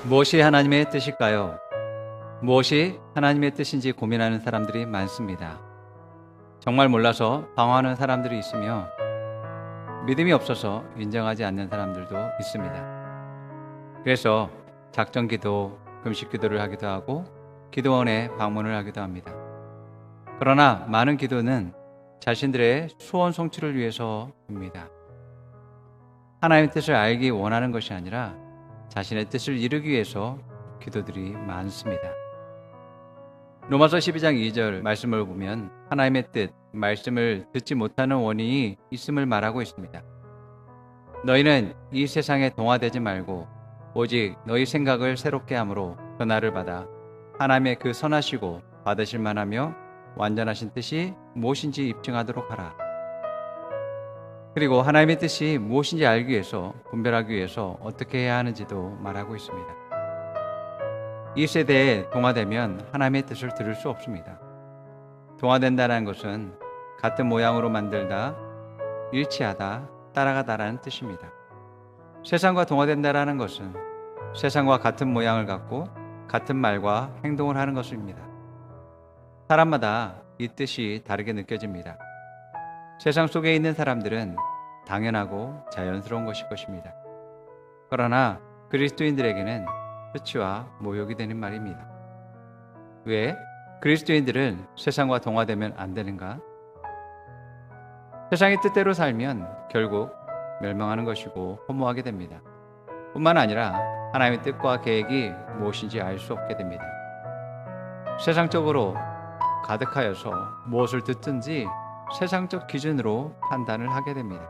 무엇이 하나님의 뜻일까요? 무엇이 하나님의 뜻인지 고민하는 사람들이 많습니다. 정말 몰라서 방황하는 사람들이 있으며 믿음이 없어서 인정하지 않는 사람들도 있습니다. 그래서 작정기도, 금식기도를 하기도 하고 기도원에 방문을 하기도 합니다. 그러나 많은 기도는 자신들의 소원 성취를 위해서입니다. 하나님의 뜻을 알기 원하는 것이 아니라 자신의 뜻을 이루기 위해서 기도들이 많습니다. 로마서 12장 2절 말씀을 보면 하나님의 뜻, 말씀을 듣지 못하는 원인이 있음을 말하고 있습니다. 너희는 이 세상에 동화되지 말고 오직 너희 생각을 새롭게 함으로 변화를 받아 하나님의 그 선하시고 받으실 만하며 완전하신 뜻이 무엇인지 입증하도록 하라. 그리고 하나님의 뜻이 무엇인지 알기 위해서, 분별하기 위해서 어떻게 해야 하는지도 말하고 있습니다. 이 세대에 동화되면 하나님의 뜻을 들을 수 없습니다. 동화된다는 것은 같은 모양으로 만들다, 일치하다, 따라가다라는 뜻입니다. 세상과 동화된다라는 것은 세상과 같은 모양을 갖고 같은 말과 행동을 하는 것입니다. 사람마다 이 뜻이 다르게 느껴집니다. 세상 속에 있는 사람들은 당연하고 자연스러운 것일 것입니다. 그러나 그리스도인들에게는 표치와 모욕이 되는 말입니다. 왜 그리스도인들은 세상과 동화되면 안 되는가? 세상의 뜻대로 살면 결국 멸망하는 것이고 허무하게 됩니다. 뿐만 아니라 하나님의 뜻과 계획이 무엇인지 알 수 없게 됩니다. 세상적으로 가득하여서 무엇을 듣든지 세상적 기준으로 판단을 하게 됩니다.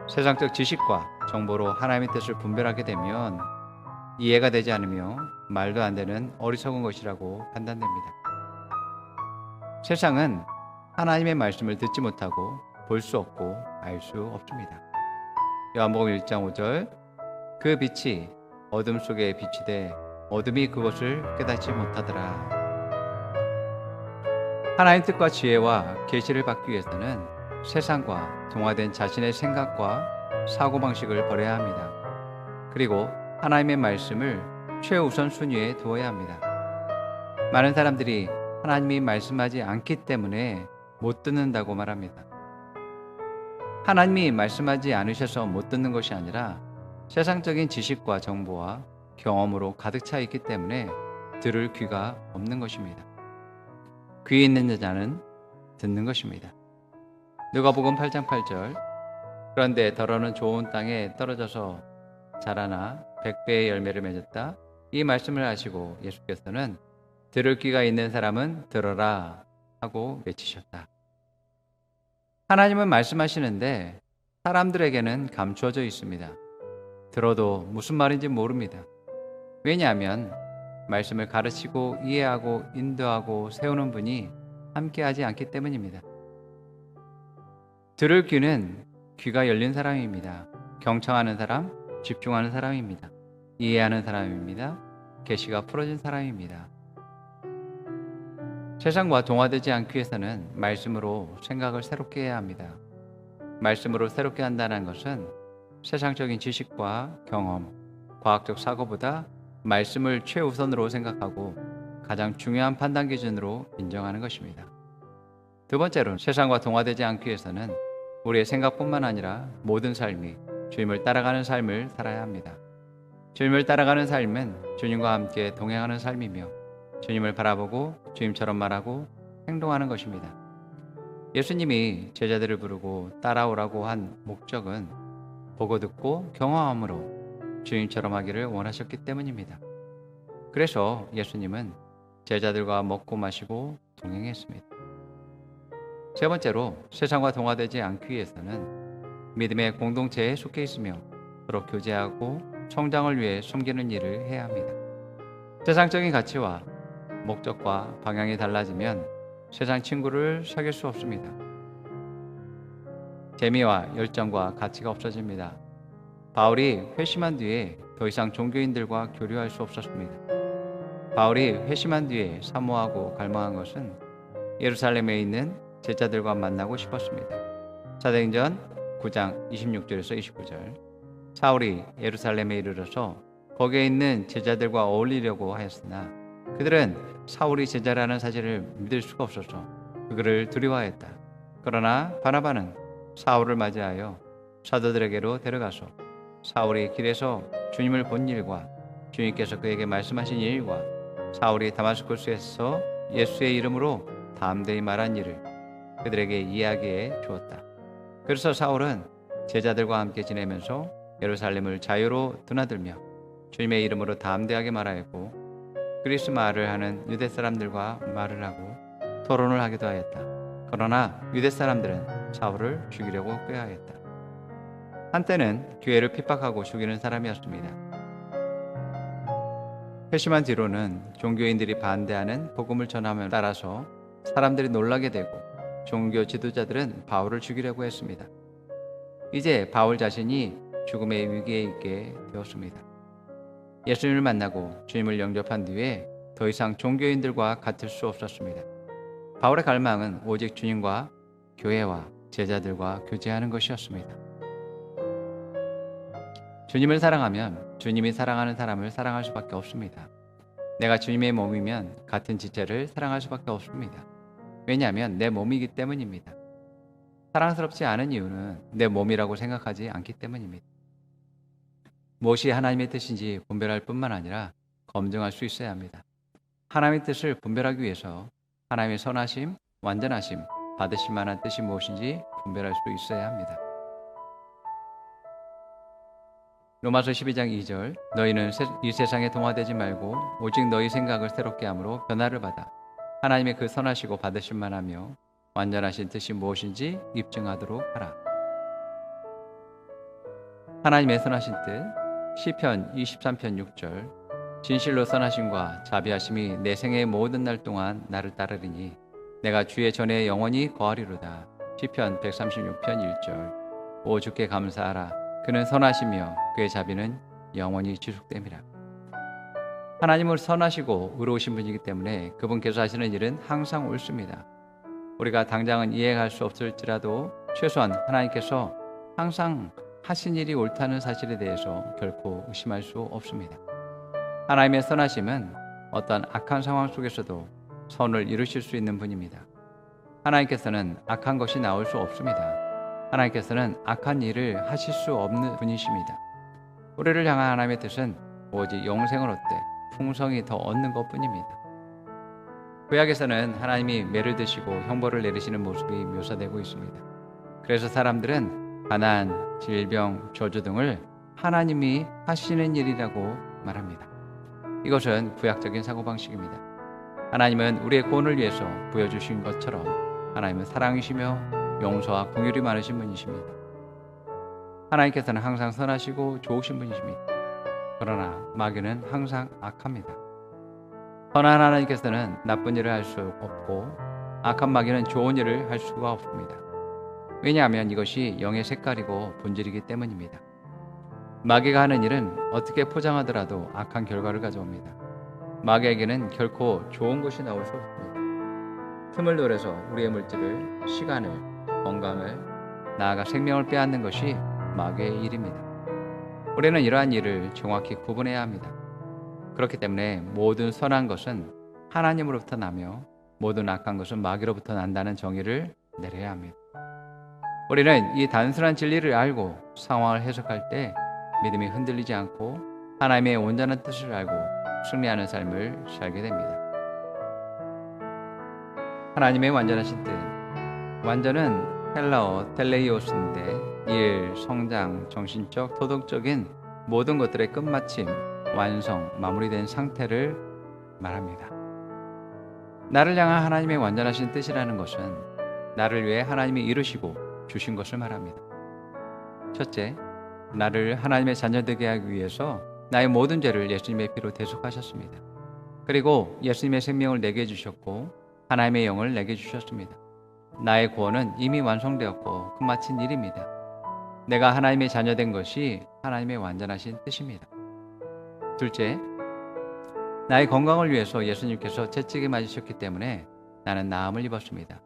세상적 지식과 정보로 하나님의 뜻을 분별하게 되면 이해가 되지 않으며 말도 안 되는 어리석은 것이라고 판단됩니다. 세상은 하나님의 말씀을 듣지 못하고 볼 수 없고 알 수 없습니다. 요한복음 1장 5절 그 빛이 어둠 속에 비치되 어둠이 그것을 깨닫지 못하더라. 하나님 뜻과 지혜와 계시를 받기 위해서는 세상과 동화된 자신의 생각과 사고방식을 버려야 합니다. 그리고 하나님의 말씀을 최우선 순위에 두어야 합니다. 많은 사람들이 하나님이 말씀하지 않기 때문에 못 듣는다고 말합니다. 하나님이 말씀하지 않으셔서 못 듣는 것이 아니라 세상적인 지식과 정보와 경험으로 가득 차 있기 때문에 들을 귀가 없는 것입니다. 귀 있는 자는 듣는 것입니다. 누가복음 8장 8절 그런데 더러는 좋은 땅에 떨어져서 자라나 100배의 열매를 맺었다. 이 말씀을 하시고 예수께서는 들을 귀가 있는 사람은 들어라 하고 외치셨다. 하나님은 말씀하시는데 사람들에게는 감추어져 있습니다. 들어도 무슨 말인지 모릅니다. 왜냐하면 말씀을 가르치고 이해하고 인도하고 세우는 분이 함께하지 않기 때문입니다. 들을 귀는 귀가 열린 사람입니다. 경청하는 사람, 집중하는 사람입니다. 이해하는 사람입니다. 계시가 풀어진 사람입니다. 세상과 동화되지 않기 위해서는 말씀으로 생각을 새롭게 해야 합니다. 말씀으로 새롭게 한다는 것은 세상적인 지식과 경험, 과학적 사고보다 말씀을 최우선으로 생각하고 가장 중요한 판단 기준으로 인정하는 것입니다. 두 번째로는 세상과 동화되지 않기 위해서는 우리의 생각뿐만 아니라 모든 삶이 주님을 따라가는 삶을 살아야 합니다. 주님을 따라가는 삶은 주님과 함께 동행하는 삶이며 주님을 바라보고 주님처럼 말하고 행동하는 것입니다. 예수님이 제자들을 부르고 따라오라고 한 목적은 보고 듣고 경험함으로 주님처럼 하기를 원하셨기 때문입니다. 그래서 예수님은 제자들과 먹고 마시고 동행했습니다. 세 번째로 세상과 동화되지 않기 위해서는 믿음의 공동체에 속해 있으며 서로 교제하고 성장을 위해 섬기는 일을 해야 합니다. 세상적인 가치와 목적과 방향이 달라지면 세상 친구를 사귈 수 없습니다. 재미와 열정과 가치가 없어집니다. 바울이 회심한 뒤에 더 이상 종교인들과 교류할 수 없었습니다. 바울이 회심한 뒤에 사모하고 갈망한 것은 예루살렘에 있는 제자들과 만나고 싶었습니다. 사도행전 9장 26절에서 29절 사울이 예루살렘에 이르러서 거기에 있는 제자들과 어울리려고 하였으나 그들은 사울이 제자라는 사실을 믿을 수가 없어서 그를 두려워했다. 그러나 바나바는 사울을 맞이하여 사도들에게로 데려가서 사울이 길에서 주님을 본 일과 주님께서 그에게 말씀하신 일과 사울이 다마스쿠스에서 예수의 이름으로 담대히 말한 일을 그들에게 이야기해 주었다. 그래서 사울은 제자들과 함께 지내면서 예루살렘을 자유로 드나들며 주님의 이름으로 담대하게 말하였고 그리스 말을 하는 유대 사람들과 말을 하고 토론을 하기도 하였다. 그러나 유대 사람들은 사울을 죽이려고 꾀하였다. 한때는 교회를 핍박하고 죽이는 사람이었습니다. 회심한 뒤로는 종교인들이 반대하는 복음을 전함에 따라서 사람들이 놀라게 되고 종교 지도자들은 바울을 죽이려고 했습니다. 이제 바울 자신이 죽음의 위기에 있게 되었습니다. 예수님을 만나고 주님을 영접한 뒤에 더 이상 종교인들과 같을 수 없었습니다. 바울의 갈망은 오직 주님과 교회와 제자들과 교제하는 것이었습니다. 주님을 사랑하면 주님이 사랑하는 사람을 사랑할 수밖에 없습니다. 내가 주님의 몸이면 같은 지체를 사랑할 수밖에 없습니다. 왜냐하면 내 몸이기 때문입니다. 사랑스럽지 않은 이유는 내 몸이라고 생각하지 않기 때문입니다. 무엇이 하나님의 뜻인지 분별할 뿐만 아니라 검증할 수 있어야 합니다. 하나님의 뜻을 분별하기 위해서 하나님의 선하심, 완전하심, 받으실 만한 뜻이 무엇인지 분별할 수 있어야 합니다. 로마서 12장 2절 너희는 이 세상에 동화되지 말고 오직 너희 생각을 새롭게 함으로 변화를 받아 하나님의 그 선하시고 받으실 만하며 완전하신 뜻이 무엇인지 입증하도록 하라. 하나님의 선하신 뜻 시편 23편 6절 진실로 선하심과 자비하심이 내 생의 모든 날 동안 나를 따르리니 내가 주의 전에 영원히 거하리로다. 시편 136편 1절 오 주께 감사하라. 그는 선하시며 그의 자비는 영원히 지속됨이라. 하나님은 선하시고 의로우신 분이기 때문에 그분께서 하시는 일은 항상 옳습니다. 우리가 당장은 이해할 수 없을지라도 최소한 하나님께서 항상 하신 일이 옳다는 사실에 대해서 결코 의심할 수 없습니다. 하나님의 선하심은 어떤 악한 상황 속에서도 선을 이루실 수 있는 분입니다. 하나님께서는 악한 것이 나올 수 없습니다. 하나님께서는 악한 일을 하실 수 없는 분이십니다. 우리를 향한 하나님의 뜻은 오직 영생을 얻되 풍성히 더 얻는 것뿐입니다. 구약에서는 하나님이 매를 드시고 형벌을 내리시는 모습이 묘사되고 있습니다. 그래서 사람들은 가난, 질병, 저주 등을 하나님이 하시는 일이라고 말합니다. 이것은 구약적인 사고방식입니다. 하나님은 우리의 구원을 위해서 부여주신 것처럼 하나님은 사랑이시며 용서와 긍휼이 많으신 분이십니다. 하나님께서는 항상 선하시고 좋으신 분이십니다. 그러나 마귀는 항상 악합니다. 선한 하나님께서는 나쁜 일을 할 수 없고 악한 마귀는 좋은 일을 할 수가 없습니다. 왜냐하면 이것이 영의 색깔이고 본질이기 때문입니다. 마귀가 하는 일은 어떻게 포장하더라도 악한 결과를 가져옵니다. 마귀에게는 결코 좋은 것이 나올 수 없습니다. 틈을 노려서 우리의 물질을, 시간을, 건강을, 나아가 생명을 빼앗는 것이 마귀의 일입니다. 우리는 이러한 일을 정확히 구분해야 합니다. 그렇기 때문에 모든 선한 것은 하나님으로부터 나며 모든 악한 것은 마귀로부터 난다는 정의를 내려야 합니다. 우리는 이 단순한 진리를 알고 상황을 해석할 때 믿음이 흔들리지 않고 하나님의 온전한 뜻을 알고 승리하는 삶을 살게 됩니다. 하나님의 완전하신 뜻. 완전은 헬라어 텔레이오스인데 일, 성장, 정신적, 도덕적인 모든 것들의 끝마침, 완성, 마무리된 상태를 말합니다. 나를 향한 하나님의 완전하신 뜻이라는 것은 나를 위해 하나님이 이루시고 주신 것을 말합니다. 첫째, 나를 하나님의 자녀 되게 하기 위해서 나의 모든 죄를 예수님의 피로 대속하셨습니다. 그리고 예수님의 생명을 내게 주셨고 하나님의 영을 내게 주셨습니다. 나의 구원은 이미 완성되었고 끝마친 일입니다. 내가 하나님의 자녀 된 것이 하나님의 완전하신 뜻입니다. 둘째, 나의 건강을 위해서 예수님께서 채찍에 맞으셨기 때문에 나는 나음을 입었습니다.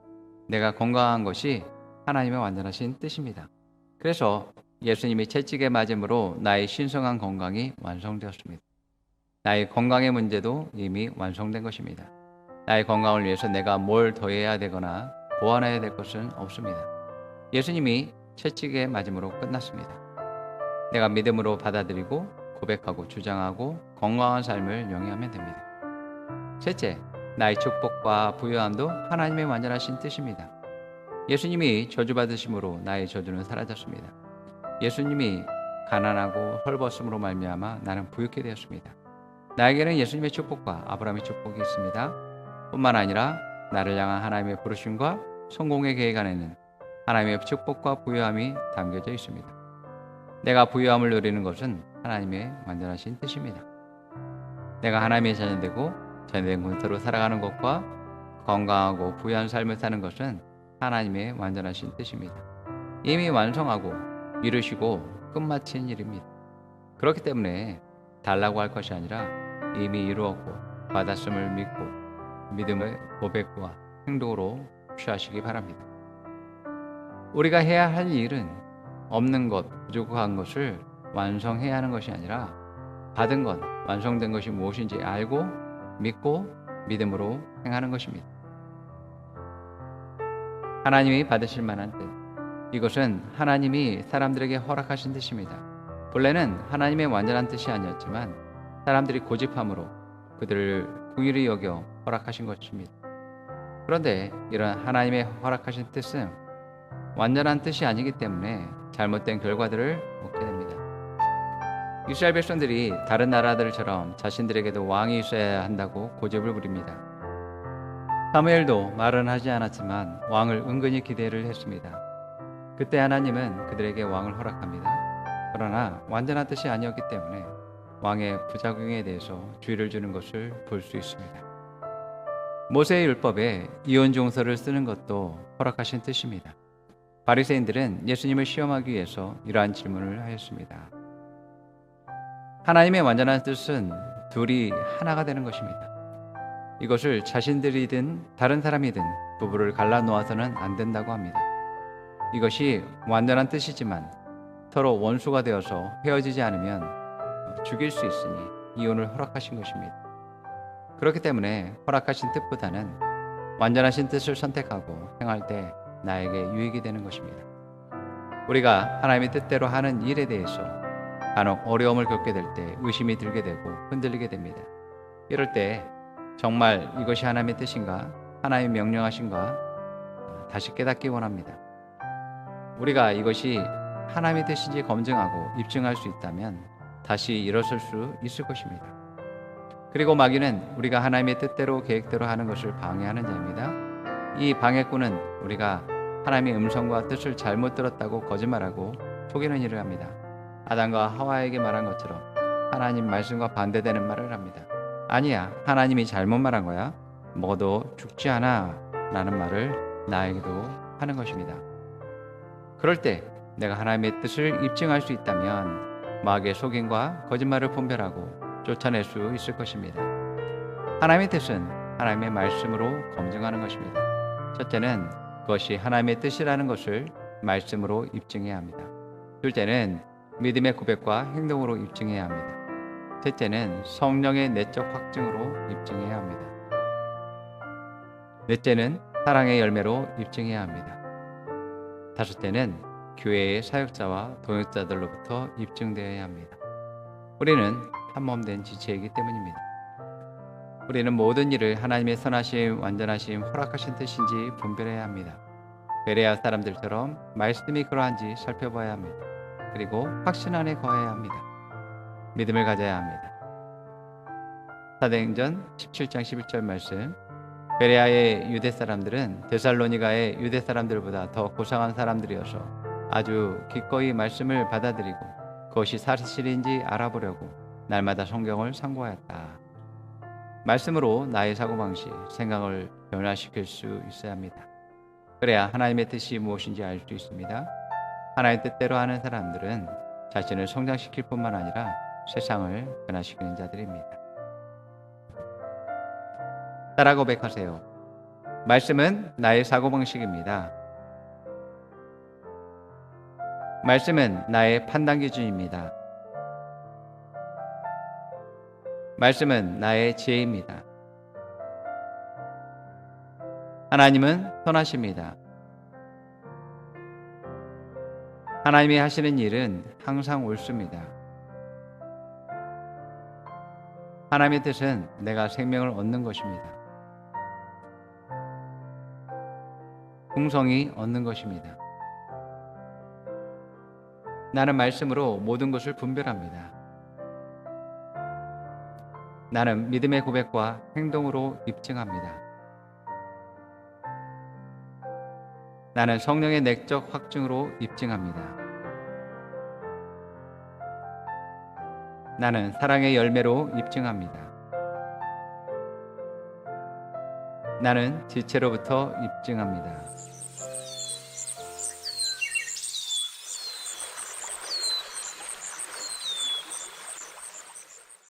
내가 건강한 것이 하나님의 완전하신 뜻입니다. 그래서 예수님이 채찍에 맞음으로 나의 신성한 건강이 완성되었습니다. 나의 건강의 문제도 이미 완성된 것입니다. 나의 건강을 위해서 내가 뭘 더해야 되거나 보완해야 될 것은 없습니다. 예수님이 채찍에 맞음으로 끝났습니다. 내가 믿음으로 받아들이고 고백하고 주장하고 건강한 삶을 영위하면 됩니다. 셋째, 나의 축복과 부유함도 하나님의 완전하신 뜻입니다. 예수님이 저주받으심으로 나의 저주는 사라졌습니다. 예수님이 가난하고 헐벗음으로 말미암아 나는 부유케 되었습니다. 나에게는 예수님의 축복과 아브라함의 축복이 있습니다. 뿐만 아니라 나를 향한 하나님의 부르심과 성공의 계획 안에는 하나님의 축복과 부유함이 담겨져 있습니다. 내가 부유함을 누리는 것은 하나님의 완전하신 뜻입니다. 내가 하나님의 자녀되고 자녀된 권세로 살아가는 것과 건강하고 부유한 삶을 사는 것은 하나님의 완전하신 뜻입니다. 이미 완성하고 이루시고 끝마친 일입니다. 그렇기 때문에 달라고 할 것이 아니라 이미 이루었고 받았음을 믿고 믿음의 고백과 행동으로 취하시기 바랍니다. 우리가 해야 할 일은 없는 것, 부족한 것을 완성해야 하는 것이 아니라 받은 것, 완성된 것이 무엇인지 알고 믿고 믿음으로 행하는 것입니다. 하나님이 받으실 만한 뜻, 이것은 하나님이 사람들에게 허락하신 뜻입니다. 본래는 하나님의 완전한 뜻이 아니었지만 사람들이 고집함으로 그들을 긍휼히 여겨 허락하신 것입니다. 그런데 이런 하나님의 허락하신 뜻은 완전한 뜻이 아니기 때문에 잘못된 결과들을 얻게 됩니다. 이스라엘 백성들이 다른 나라들처럼 자신들에게도 왕이 있어야 한다고 고집을 부립니다. 사무엘도 말은 하지 않았지만 왕을 은근히 기대를 했습니다. 그때 하나님은 그들에게 왕을 허락합니다. 그러나 완전한 뜻이 아니었기 때문에 왕의 부작용에 대해서 주의를 주는 것을 볼 수 있습니다. 모세의 율법에 이혼 종서를 쓰는 것도 허락하신 뜻입니다. 바리새인들은 예수님을 시험하기 위해서 이러한 질문을 하였습니다. 하나님의 완전한 뜻은 둘이 하나가 되는 것입니다. 이것을 자신들이든 다른 사람이든 부부를 갈라놓아서는 안 된다고 합니다. 이것이 완전한 뜻이지만 서로 원수가 되어서 헤어지지 않으면 죽일 수 있으니 이혼을 허락하신 것입니다. 그렇기 때문에 허락하신 뜻보다는 완전하신 뜻을 선택하고 행할 때 나에게 유익이 되는 것입니다. 우리가 하나님의 뜻대로 하는 일에 대해서 간혹 어려움을 겪게 될 때 의심이 들게 되고 흔들리게 됩니다. 이럴 때 정말 이것이 하나님의 뜻인가, 하나님의 명령하신가 다시 깨닫기 원합니다. 우리가 이것이 하나님의 뜻인지 검증하고 입증할 수 있다면 다시 일어설 수 있을 것입니다. 그리고 마귀는 우리가 하나님의 뜻대로 계획대로 하는 것을 방해하는 자입니다. 이 방해꾼은 우리가 하나님의 음성과 뜻을 잘못 들었다고 거짓말하고 속이는 일을 합니다. 아담과 하와에게 말한 것처럼 하나님 말씀과 반대되는 말을 합니다. 아니야, 하나님이 잘못 말한 거야. 먹어도 죽지 않아 라는 말을 나에게도 하는 것입니다. 그럴 때 내가 하나님의 뜻을 입증할 수 있다면 마귀의 속임과 거짓말을 분별하고 쫓아낼 수 있을 것입니다. 하나님의 뜻은 하나님의 말씀으로 검증하는 것입니다. 첫째는 그것이 하나님의 뜻이라는 것을 말씀으로 입증해야 합니다. 둘째는 믿음의 고백과 행동으로 입증해야 합니다. 셋째는 성령의 내적 확증으로 입증해야 합니다. 넷째는 사랑의 열매로 입증해야 합니다. 다섯째는 교회의 사역자와 동역자들로부터 입증되어야 합니다. 우리는 한몸된 지체이기 때문입니다. 우리는 모든 일을 하나님의 선하심, 완전하심, 허락하신 뜻인지 분별해야 합니다. 베레아 사람들처럼 말씀이 그러한지 살펴봐야 합니다. 그리고 확신 안에 거해야 합니다. 믿음을 가져야 합니다. 사도행전 17장 11절 말씀, 베레아의 유대 사람들은 데살로니가의 유대 사람들보다 더 고상한 사람들이어서 아주 기꺼이 말씀을 받아들이고 그것이 사실인지 알아보려고 날마다 성경을 상고하였다. 말씀으로 나의 사고방식, 생각을 변화시킬 수 있어야 합니다. 그래야 하나님의 뜻이 무엇인지 알 수 있습니다. 하나님의 뜻대로 하는 사람들은 자신을 성장시킬 뿐만 아니라 세상을 변화시키는 자들입니다. 따라 고백하세요. 말씀은 나의 사고방식입니다. 말씀은 나의 판단 기준입니다. 말씀은 나의 지혜입니다. 하나님은 선하십니다. 하나님이 하시는 일은 항상 옳습니다. 하나님의 뜻은 내가 생명을 얻는 것입니다. 풍성히 얻는 것입니다. 나는 말씀으로 모든 것을 분별합니다. 나는 믿음의 고백과 행동으로 입증합니다. 나는 성령의 내적 확증으로 입증합니다. 나는 사랑의 열매로 입증합니다. 나는 지체로부터 입증합니다.